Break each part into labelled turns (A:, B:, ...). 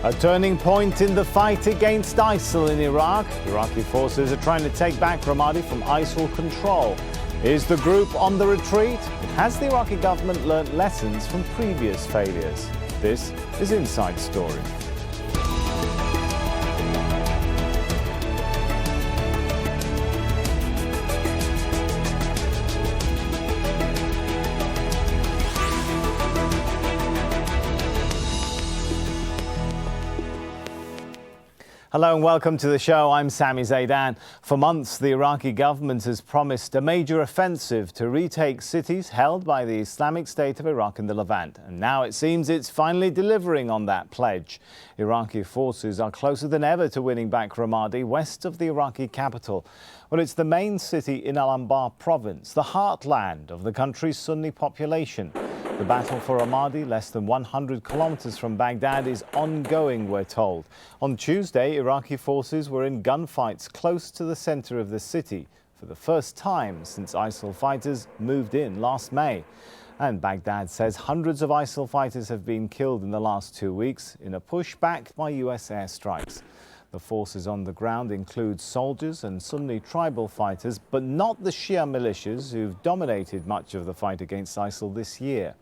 A: A turning point in the fight against ISIL in Iraq. Iraqi forces are trying to take back Ramadi from ISIL control. Is the group on the retreat? Has the Iraqi government learnt lessons from previous failures? This is Inside Story. Hello and welcome to the show. I'm Sami Zaidan. For months, the Iraqi government has promised a major offensive to retake cities held by the Islamic State of Iraq in the Levant. And now it seems it's finally delivering on that pledge. Iraqi forces are closer than ever to winning back Ramadi, west of the Iraqi capital. Well, it's the main city in Anbar province, the heartland of the country's Sunni population. The battle for Ramadi, less than 100 kilometers from Baghdad, is ongoing, we're told. On Tuesday, Iraqi forces were in gunfights close to the center of the city for the first time since ISIL fighters moved in last May. And Baghdad says hundreds of ISIL fighters have been killed in the last 2 weeks in a push backed by US airstrikes. The forces on the ground include soldiers and Sunni tribal fighters, but not the Shia militias who've dominated much of the fight against ISIL this year.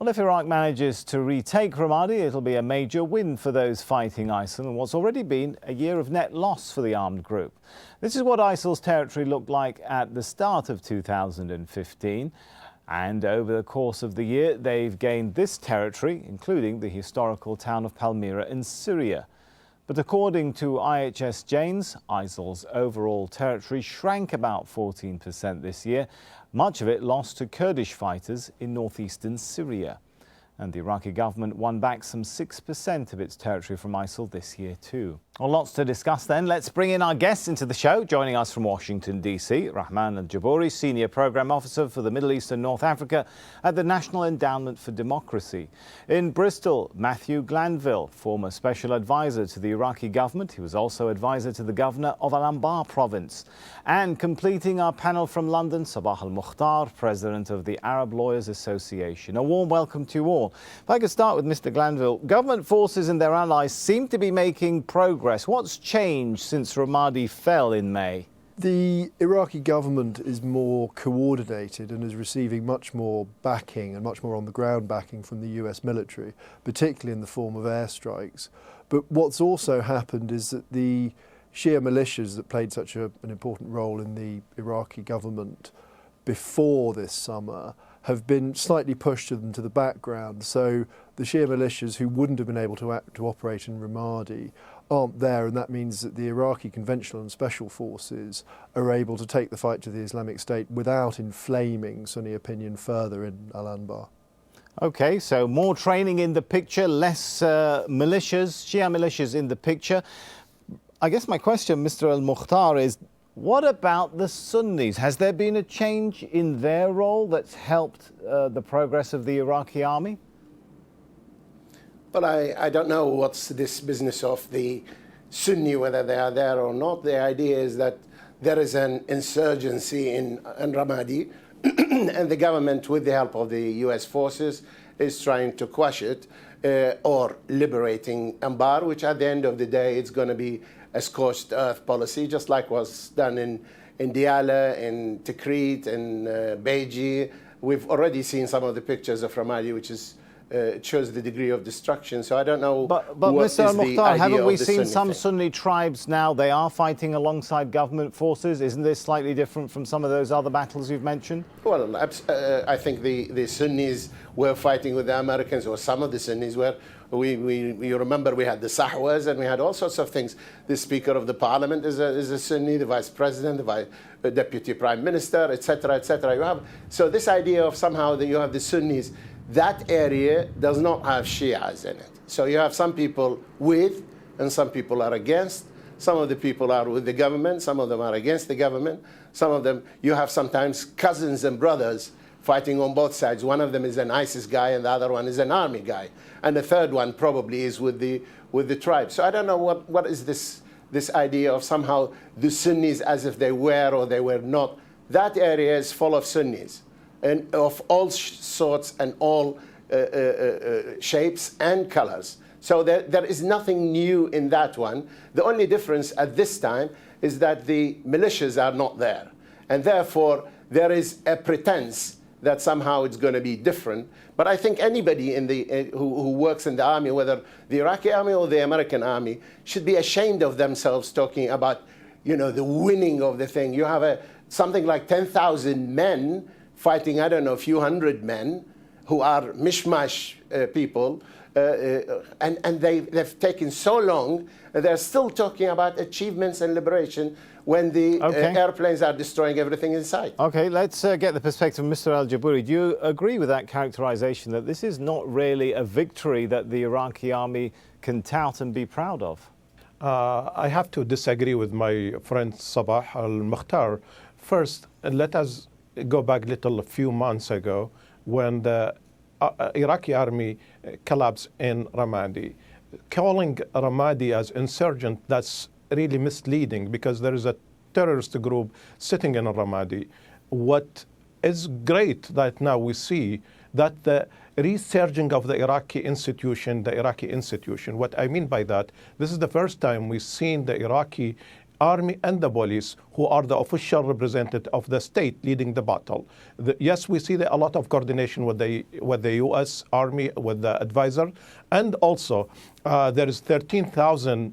A: Well, if Iraq manages to retake Ramadi, it'll be a major win for those fighting ISIL and what's already been a year of net loss for the armed group. This is what ISIL's territory looked like at the start of 2015. And over the course of the year, they've gained this territory, including the historical town of Palmyra in Syria. But according to IHS Janes, ISIL's overall territory shrank about 14% this year, much of it lost to Kurdish fighters in northeastern Syria. And the Iraqi government won back some 6% of its territory from ISIL this year too. Well, lots to discuss then. Let's bring in our guests into the show. Joining us from Washington, D.C., Rahman al-Jabouri, Senior Programme Officer for the Middle East and North Africa at the National Endowment for Democracy. In Bristol, Matthew Glanville, former Special Advisor to the Iraqi government. He was also Advisor to the Governor of Anbar province. And completing our panel from London, Sabah al-Mukhtar, President of the Arab Lawyers Association. A warm welcome to you all. If I could start with Mr. Glanville, government forces and their allies seem to be making progress. What's changed since Ramadi fell in May?
B: The Iraqi government is more coordinated and is receiving much more backing and much more on-the-ground backing from the US military, particularly in the form of airstrikes. But what's also happened is that the Shia militias that played such an important role in the Iraqi government before this summer have been slightly pushed into the background. So the Shia militias who wouldn't have been able to operate in Ramadi aren't there, and that means that the Iraqi conventional and special forces are able to take the fight to the Islamic State without inflaming Sunni opinion further in Al-Anbar.
A: OK, so more training in the picture, less militias, Shia militias in the picture. I guess my question, Mr. al-Mukhtar, is what about the Sunnis? Has there been a change in their role that's helped the progress of the Iraqi army?
C: Well, I don't know what's this business of the Sunni, whether they are there or not. The idea is that there is an insurgency in Ramadi, and the government, with the help of the US forces, is trying to quash it or liberating Anbar, which at the end of the day, it's going to be a scorched earth policy, just like was done in Diyala, in Tikrit, in Beji. We've already seen some of the pictures of Ramadi, which is shows the degree of destruction. So I don't know.
A: But
C: what
A: Mr. al-Mukhtar, haven't we seen some
C: thing.
A: Sunni tribes now? They are fighting alongside government forces. Isn't this slightly different from some of those other battles you've mentioned?
C: Well, I think the Sunnis were fighting with the Americans, or some of the Sunnis were. You remember we had the Sahwas and we had all sorts of things. The Speaker of the Parliament is a Sunni, the Vice President, the Deputy Prime Minister, etc., etc. So this idea of somehow that you have the Sunnis, that area does not have Shias in it. So you have some people with and some people are against. Some of the people are with the government, some of them are against the government. Some of them, you have sometimes cousins and brothers fighting on both sides. One of them is an ISIS guy and the other one is an army guy. And the third one probably is with the tribe. So I don't know what is this idea of somehow the Sunnis as if they were or they were not. That area is full of Sunnis and of all sorts and all shapes and colors. So there is nothing new in that one. The only difference at this time is that the militias are not there. And therefore, there is a pretense that somehow it's going to be different. But I think anybody in the, who works in the army, whether the Iraqi army or the American army, should be ashamed of themselves talking about, the winning of the thing. You have something like 10,000 men fighting, I don't know, a few hundred men who are mishmash people. And they've taken so long, they're still talking about achievements and liberation when the airplanes are destroying everything in sight.
A: Okay, let's get the perspective of Mr. Al-Jabouri. Do you agree with that characterization that this is not really a victory that the Iraqi army can tout and be proud of?
D: I have to disagree with my friend Sabah al-Mukhtar. First, let us go back a few months ago when the Iraqi army collapsed in Ramadi. Calling Ramadi as insurgent, that's really misleading because there is a terrorist group sitting in Ramadi. What is great that now we see that the resurging of the Iraqi institution, what I mean by that, this is the first time we've seen the Iraqi army and the police, who are the official representative of the state leading the battle. Yes, we see a lot of coordination with the U.S. Army, with the advisor, and also there is 13,000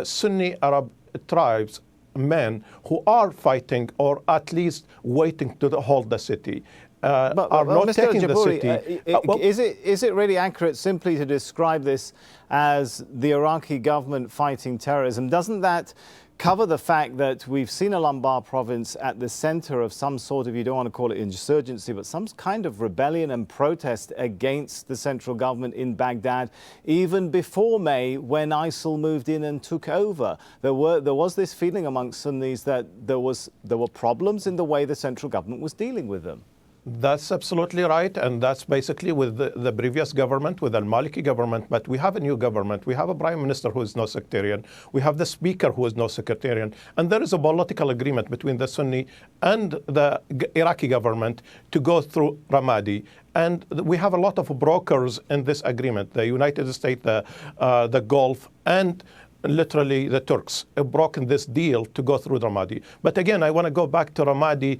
D: Sunni Arab tribes, men, who are fighting or at least waiting to hold the city. Are not
A: Mr.
D: taking
A: Al-Jabouri,
D: the city.
A: Is it really accurate simply to describe this as the Iraqi government fighting terrorism? Doesn't that cover the fact that we've seen Anbar province at the center of some sort of, you don't want to call it insurgency, but some kind of rebellion and protest against the central government in Baghdad, even before May, when ISIL moved in and took over? There was this feeling amongst Sunnis that there were problems in the way the central government was dealing with them.
D: That's absolutely right, and that's basically with the previous government, with the Maliki government. But we have a new government. We have a prime minister who is no sectarian. We have the speaker who is no sectarian. And there is a political agreement between the Sunni and the Iraqi government to go through Ramadi. And we have a lot of brokers in this agreement, the United States, the Gulf, and literally the Turks have broken this deal to go through Ramadi. But again, I want to go back to Ramadi,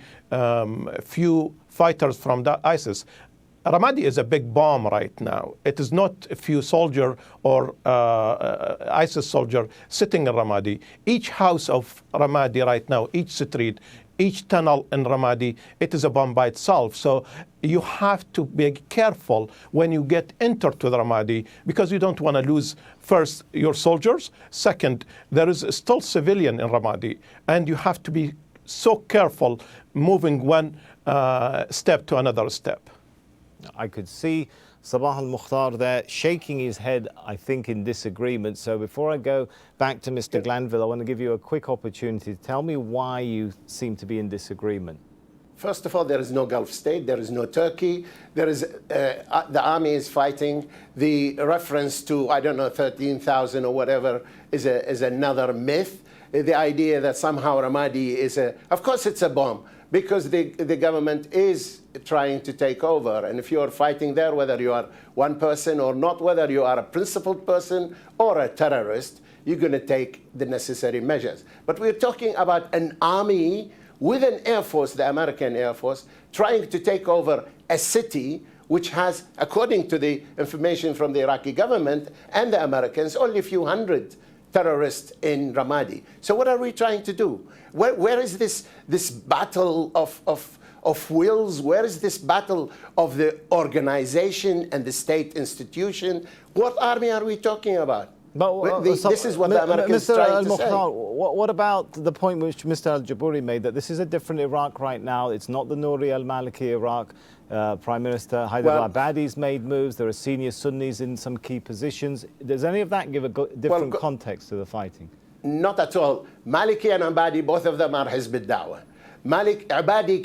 D: few fighters from the ISIS. Ramadi is a big bomb right now. It is not a few soldier or ISIS soldier sitting in Ramadi. Each house of Ramadi right now, each street, each tunnel in Ramadi, it is a bomb by itself. So you have to be careful when you get into the Ramadi, because you don't want to lose, first, your soldiers. Second, there is still civilian in Ramadi, and you have to be so careful moving one step to another step.
A: I could see Sabah al-Mukhtar there shaking his head, I think, in disagreement. So before I go back to Mr. Glanville, I want to give you a quick opportunity to tell me why you seem to be in disagreement.
C: First of all, there is no Gulf state, there is no Turkey, there is, the army is fighting. The reference to, 13,000 or whatever is another myth. The idea that somehow Ramadi is of course it's a bomb, because the government is trying to take over. And if you are fighting there, whether you are one person or not, whether you are a principled person or a terrorist, you're going to take the necessary measures. But we're talking about an army with an air force, the American Air Force, trying to take over a city which has, according to the information from the Iraqi government and the Americans, only a few hundred terrorists in Ramadi. So what are we trying to do? Where is this battle of wills? Where is this battle of the organization and the state institution? What army are we talking about?
A: But
C: this is what the Americans
A: Mr.
C: trying to say.
A: What about the point which Mr. Al-Jabouri made, that this is a different Iraq right now? It's not the Nouri al-Maliki Iraq. Prime Minister Haider al-Abadi's made moves. There are senior Sunnis in some key positions. Does any of that give a different context to the fighting?
C: Not at all. Maliki and Abadi, both of them are Hizb al-Dawah. Malik Abadi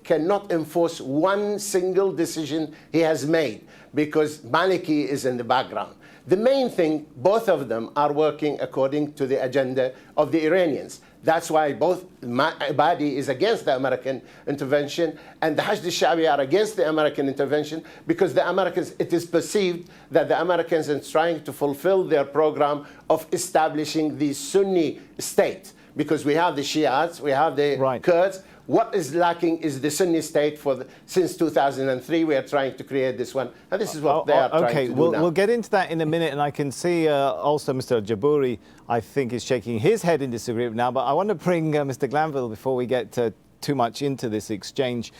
C: cannot enforce one single decision he has made because Maliki is in the background. The main thing, both of them are working according to the agenda of the Iranians. That's why both Abadi is against the American intervention and the Hashd al-Sha'bi are against the American intervention because the Americans, it is perceived that the Americans are trying to fulfill their program of establishing the Sunni state. Because we have the Shias, we have the Kurds. What is lacking is the Sunni state. Since 2003, we are trying to create this one. And this is what they are trying to do now.
A: We'll get into that in a minute. And I can see also Mr. Jabouri, I think, is shaking his head in disagreement now. But I want to bring Mr. Glanville before we get too much into this exchange.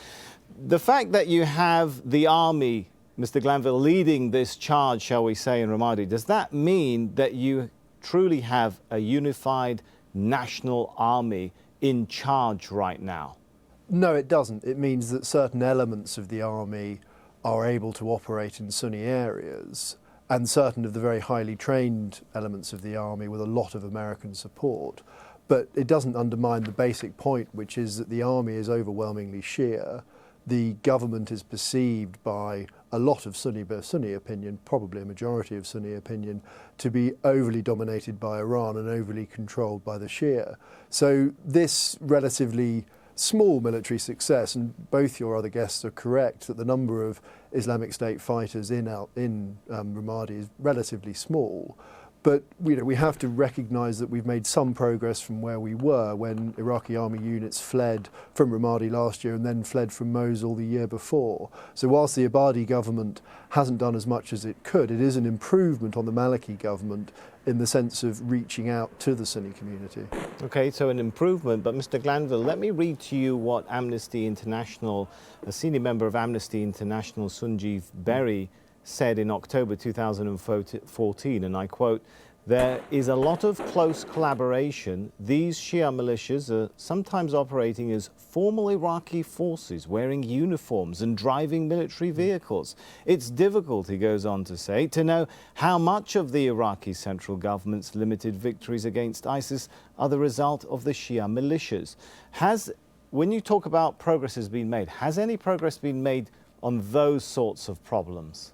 A: The fact that you have the army, Mr. Glanville, leading this charge, shall we say, in Ramadi, does that mean that you truly have a unified national army in charge right now?
B: No, it doesn't. It means that certain elements of the army are able to operate in Sunni areas, and certain of the very highly trained elements of the army with a lot of American support. But it doesn't undermine the basic point, which is that the army is overwhelmingly Shia. The government is perceived by a lot of Sunni opinion, probably a majority of Sunni opinion, to be overly dominated by Iran and overly controlled by the Shia. So this relatively small military success, and both your other guests are correct that the number of Islamic State fighters in Ramadi is relatively small. But we have to recognise that we've made some progress from where we were when Iraqi army units fled from Ramadi last year and then fled from Mosul the year before. So whilst the Abadi government hasn't done as much as it could, it is an improvement on the Maliki government in the sense of reaching out to the Sunni community.
A: Okay, so an improvement. But Mr. Glanville, let me read to you what Amnesty International, a senior member of Amnesty International, Sunjiv Berry, said in October 2014, and I quote, "There is a lot of close collaboration. These Shia militias are sometimes operating as formal Iraqi forces, wearing uniforms and driving military vehicles. It's difficult," he goes on to say, "to know how much of the Iraqi central government's limited victories against ISIS are the result of the Shia militias." When you talk about progress has been made, has any progress been made on those sorts of problems?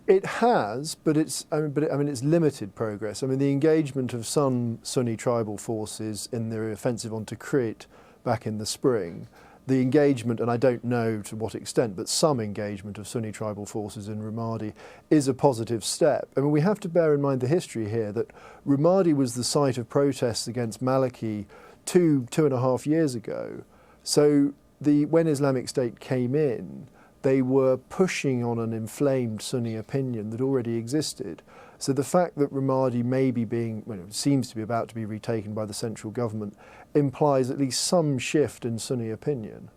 B: It has, but it's limited progress. The engagement of some Sunni tribal forces in their offensive on Tikrit back in the spring, the engagement, and I don't know to what extent, but some engagement of Sunni tribal forces in Ramadi is a positive step. We have to bear in mind the history here that Ramadi was the site of protests against Maliki two and a half years ago. So when Islamic State came in, they were pushing on an inflamed Sunni opinion that already existed. So the fact that Ramadi may be seems to be about to be retaken by the central government implies at least some shift in Sunni opinion.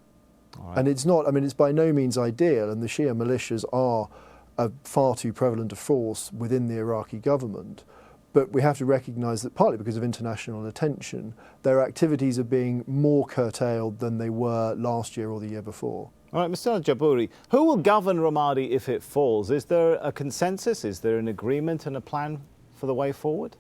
B: Right. And it's not, it's by no means ideal, and the Shia militias are a far too prevalent a force within the Iraqi government. But we have to recognise that partly because of international attention, their activities are being more curtailed than they were last year or the year before.
A: All right, Mr. Jabouri, who will govern Ramadi if it falls? Is there a consensus? Is there an agreement and a plan for the way forward?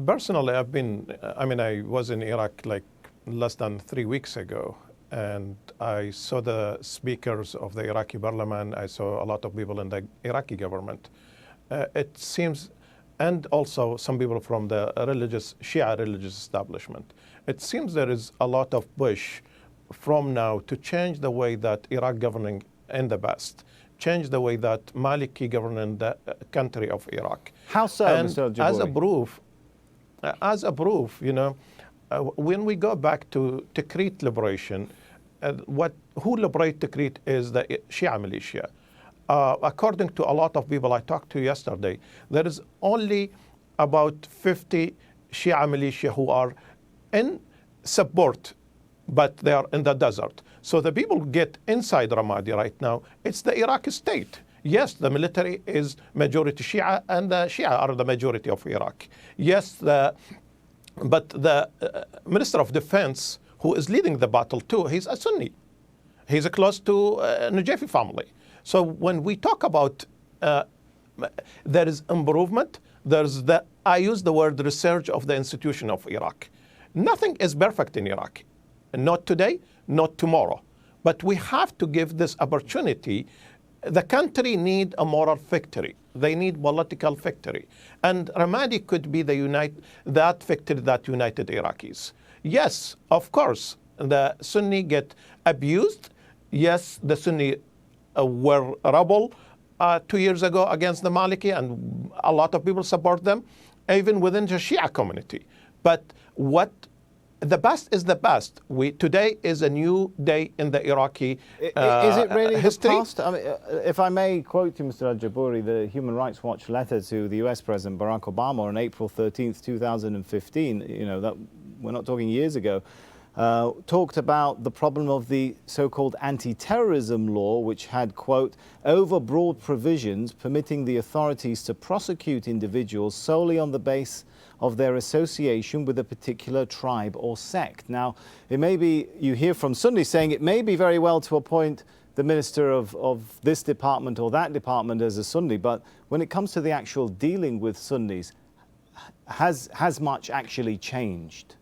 D: Personally, I was in Iraq like less than 3 weeks ago, and I saw the speakers of the Iraqi parliament. I saw a lot of people in the Iraqi government. It seems, and also some people from the Shia religious establishment. It seems there is a lot of push from now to change the way that Iraq governing in the past, change the way that Maliki governing the country of Iraq.
A: How so,
D: and
A: Mr. Jabouri?
D: As a proof, when we go back to Tikrit liberation, who liberate Tikrit is the Shia militia. According to a lot of people I talked to yesterday, there is only about 50 Shia militia who are in support, but they are in the desert. So the people get inside Ramadi right now, it's the Iraqi state. Yes, the military is majority Shia, and the Shia are the majority of Iraq. Yes, but the Minister of Defense, who is leading the battle too, he's a Sunni. He's close to Najafi family. So when we talk about there is improvement, I use the word research of the institution of Iraq. Nothing is perfect in Iraq. not today, not tomorrow. But we have to give this opportunity. The country need a moral victory. They need political victory. And Ramadi could be that victory that united Iraqis. Yes, of course, the Sunni get abused. Yes, the Sunni were rebel 2 years ago against the Maliki, and a lot of people support them, even within the Shia community. But what the best is the best. Today is a new day in the Iraqi
A: Is it really
D: history.
A: the past? I mean, if I may quote you, Mr. Al-Jabouri, the Human Rights Watch letter to the US President Barack Obama on April 13th, 2015, that we're not talking years ago, talked about the problem of the so-called anti-terrorism law, which had, quote, overbroad provisions permitting the authorities to prosecute individuals solely on the basis of their association with a particular tribe or sect. Now, it may be, you hear from Sunni saying it may be very well to appoint the minister of this department or that department as a Sunni, but when it comes to the actual dealing with Sunnis, has much actually changed?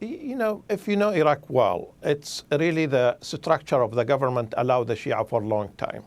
D: If you know Iraq well, it's really the structure of the government allowed the Shia for a long time.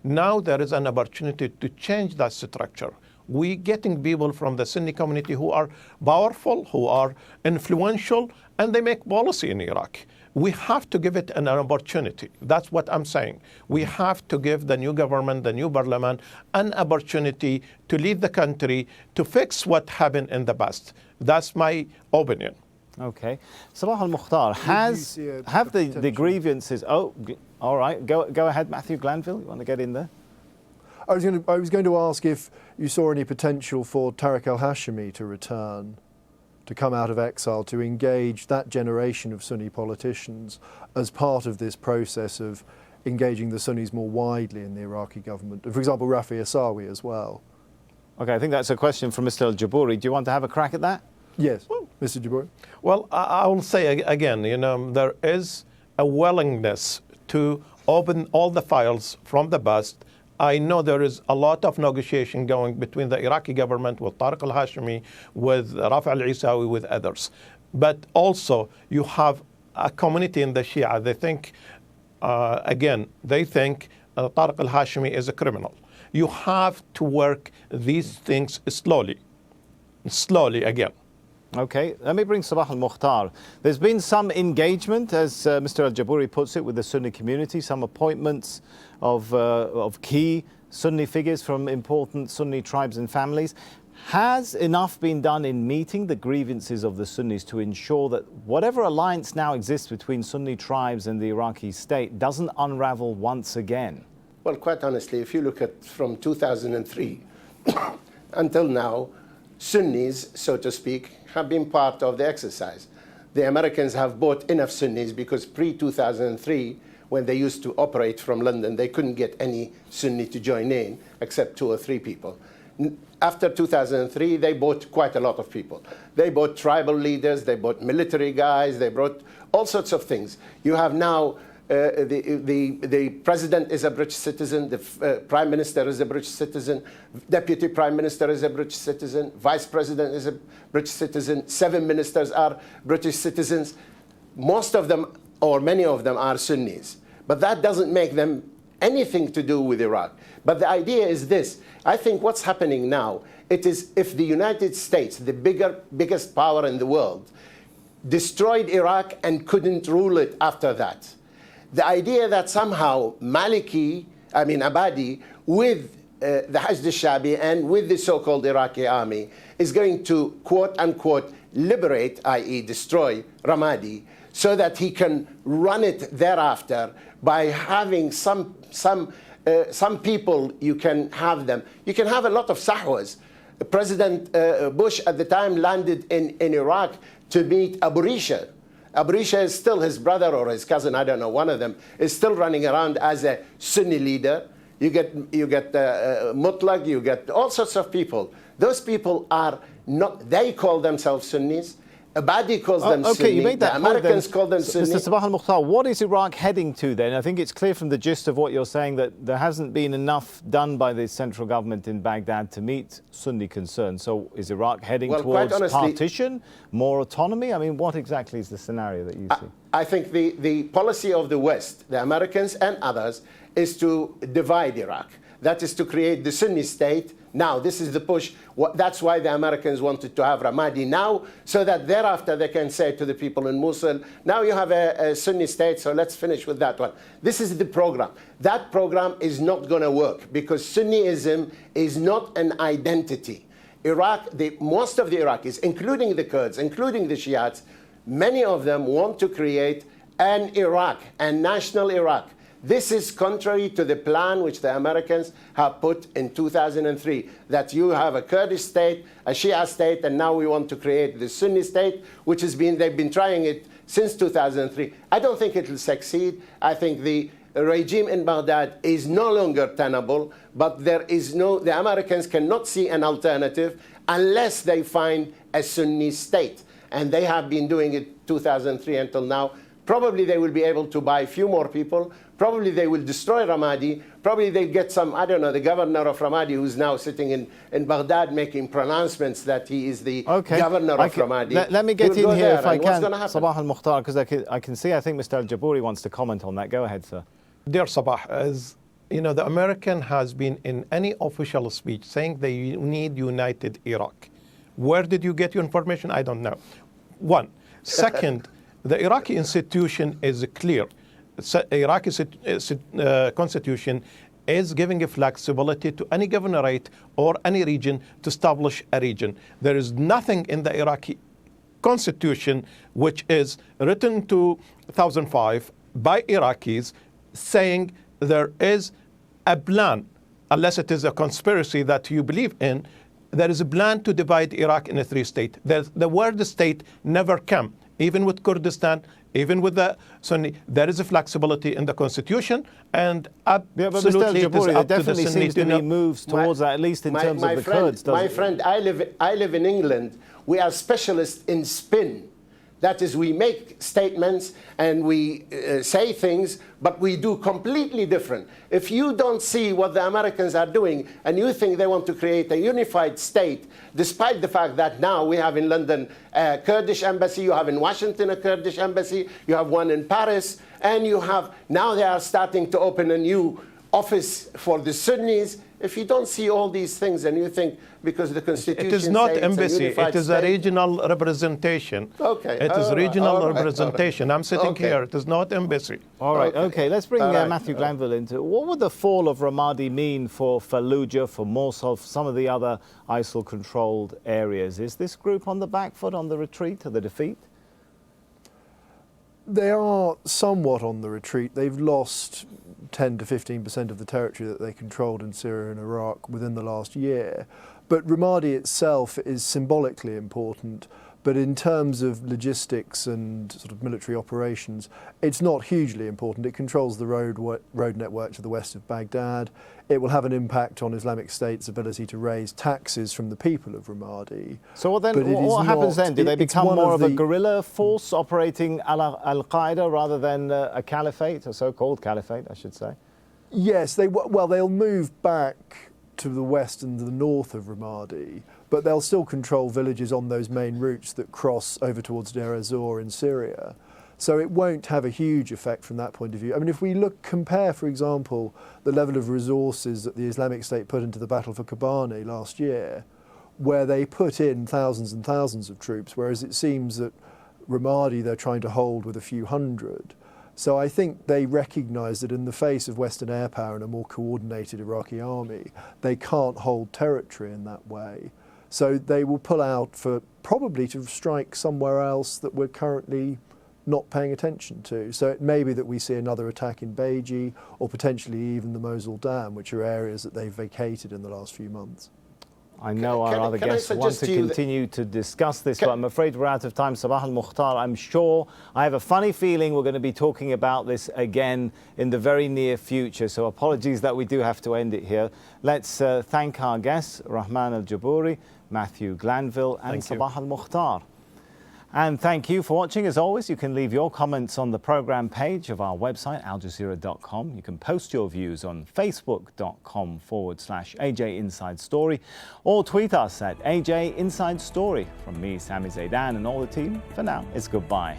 D: Now there is an opportunity to change that structure. We're getting people from the Sunni community who are powerful, who are influential, and they make policy in Iraq. We have to give it an opportunity. That's what I'm saying. We have to give the new government, the new parliament, an opportunity to lead the country, to fix what happened in the past. That's my opinion.
A: Okay. Sabah al-Mukhtar, have the grievances... Oh, all right. Go ahead, Matthew Glanville. You want to get in there?
B: I was going to ask if you saw any potential for Tariq al-Hashimi to return, to come out of exile, to engage that generation of Sunni politicians as part of this process of engaging the Sunnis more widely in the Iraqi government. For example, Rafi Asawi as well.
A: Okay, I think that's a question from Mr. Al-Jabouri. Do you want to have a crack at that?
B: Yes, Mr. Jabouri.
D: Well, I will say again, there is a willingness to open all the files from the past. I know there is a lot of negotiation going between the Iraqi government with Tariq al-Hashimi, with Rafi al-Isawi, with others. But also you have a community in the Shia. They think, Tariq al-Hashimi is a criminal. You have to work these things slowly again.
A: Okay, let me bring Sabah al-Mukhtar. There's been some engagement, as Mr. Al-Jabouri puts it, with the Sunni community, some appointments of key Sunni figures from important Sunni tribes and families. Has enough been done in meeting the grievances of the Sunnis to ensure that whatever alliance now exists between Sunni tribes and the Iraqi state doesn't unravel once again?
C: Well, quite honestly, if you look at from 2003 until now, Sunnis, so to speak, have been part of the exercise. The Americans have bought enough Sunnis because pre-2003, when they used to operate from London, they couldn't get any Sunni to join in except 2 or 3 people. After 2003, they bought quite a lot of people. They bought tribal leaders, they bought military guys, they brought all sorts of things. You have now the president is a British citizen, the prime minister is a British citizen, deputy prime minister is a British citizen, vice president is a British citizen, 7 ministers are British citizens. Most of them, or many of them, are Sunnis. But that doesn't make them anything to do with Iraq. But the idea is this. I think what's happening now, it is if the United States, the biggest power in the world, destroyed Iraq and couldn't rule it after that. The idea that somehow Abadi, with the Hashd al-Shabi and with the so-called Iraqi army, is going to, quote-unquote, liberate, i.e. destroy Ramadi, so that he can run it thereafter by having some people, you can have them. You can have a lot of sahwas. President Bush at the time landed in Iraq to meet Abu Risha. Abu Risha is still his brother or his cousin, I don't know, one of them, is still running around as a Sunni leader. You get Mutlaq, you get all sorts of people. Those people are not, they call themselves Sunnis. Abadi calls them
A: okay,
C: Sunni.
A: you made that
C: The
A: point
C: Americans
A: then,
C: call them Sunni.
A: Mr. Sabah al-Mukhtar, what is Iraq heading to then? I think it's clear from the gist of what you're saying that there hasn't been enough done by the central government in Baghdad to meet Sunni concerns. So is Iraq heading towards partition, more autonomy? I mean, what exactly is the scenario that you see?
C: I think the policy of the West, the Americans and others, is to divide Iraq. That is to create the Sunni state. Now, this is the push. That's why the Americans wanted to have Ramadi now, so that thereafter they can say to the people in Mosul, now you have a Sunni state, so let's finish with that one. This is the program. That program is not going to work because Sunniism is not an identity. Iraq, most of the Iraqis, including the Kurds, including the Shiites, many of them want to create an Iraq, a national Iraq. This is contrary to the plan which the Americans have put in 2003, that you have a Kurdish state, a Shia state, and now we want to create the Sunni state, which they've been trying it since 2003. I don't think it will succeed. I think the regime in Baghdad is no longer tenable, but the Americans cannot see an alternative unless they find a Sunni state. And they have been doing it 2003 until now. Probably they will be able to buy a few more people. Probably they will destroy Ramadi. Probably they'll get some, I don't know, the governor of Ramadi who's now sitting in Baghdad making pronouncements that he is the governor of Ramadi.
A: Let me get in here if I can, Sabah al-Mukhtar, because I can see, I think Mr. al-Jabouri wants to comment on that. Go ahead, sir.
D: Dear Sabah, as you know, the American has been in any official speech saying they need united Iraq. Where did you get your information? I don't know. One. Second, the Iraqi institution is clear. Iraqi constitution is giving a flexibility to any governorate or any region to establish a region. There is nothing in the Iraqi constitution which is written in 2005 by Iraqis saying there is a plan, unless it is a conspiracy that you believe in, there is a plan to divide Iraq in a three state. The word state never came. Even with Kurdistan, even with the Sunni, there is a flexibility in the constitution, and absolutely it is up to the Sunni
A: seems to be moves towards that, at least in terms of the Kurds.
C: My friend, I live in England. We are specialists in spin. That is, we make statements and we say things, but we do completely different. If you don't see what the Americans are doing and you think they want to create a unified state, despite the fact that now we have in London a Kurdish embassy, you have in Washington a Kurdish embassy, you have one in Paris, and now they are starting to open a new office for the Sunnis. If you don't see all these things and you think because the Constitution
D: it is not
C: says
D: embassy,
C: it
D: is a regional representation.
C: Okay.
D: It is regional representation. I'm sitting here. It is not embassy.
A: All right. Okay. Let's bring Matthew Glanville into. What would the fall of Ramadi mean for Fallujah, for Mosul, for some of the other ISIL-controlled areas? Is this group on the back foot, on the retreat, or the defeat?
B: They are somewhat on the retreat. They've lost 10 to 15% of the territory that they controlled in Syria and Iraq within the last year. But Ramadi itself is symbolically important. But in terms of logistics and sort of military operations, it's not hugely important. It controls the road network to the west of Baghdad. It will have an impact on Islamic State's ability to raise taxes from the people of Ramadi.
A: So what happens then? Do they become more of a guerrilla force operating al-Qaeda rather than a caliphate, a so-called caliphate, I should say?
B: Yes, they'll move back to the west and the north of Ramadi, but they'll still control villages on those main routes that cross over towards Deir ez-Zor in Syria. So it won't have a huge effect from that point of view. I mean, if we compare, for example, the level of resources that the Islamic State put into the battle for Kobani last year, where they put in thousands and thousands of troops, whereas it seems that Ramadi they're trying to hold with a few hundred. So I think they recognise that in the face of Western air power and a more coordinated Iraqi army, they can't hold territory in that way. So they will pull out for probably to strike somewhere else that we're currently not paying attention to. So it may be that we see another attack in Beiji or potentially even the Mosul Dam, which are areas that they've vacated in the last few months.
A: I know our other guests want to continue to discuss this, but I'm afraid we're out of time. Sabah al-Mukhtar, I'm sure, I have a funny feeling we're going to be talking about this again in the very near future, so apologies that we do have to end it here. Let's thank our guests, Rahman al-Jabouri, Matthew Glanville and Sabah al-Mukhtar. And thank you for watching. As always, you can leave your comments on the programme page of our website, aljazeera.com. You can post your views on facebook.com/AJ Inside Story or tweet us at AJ Inside Story. From me, Sami Zaidan, and all the team, for now, it's goodbye.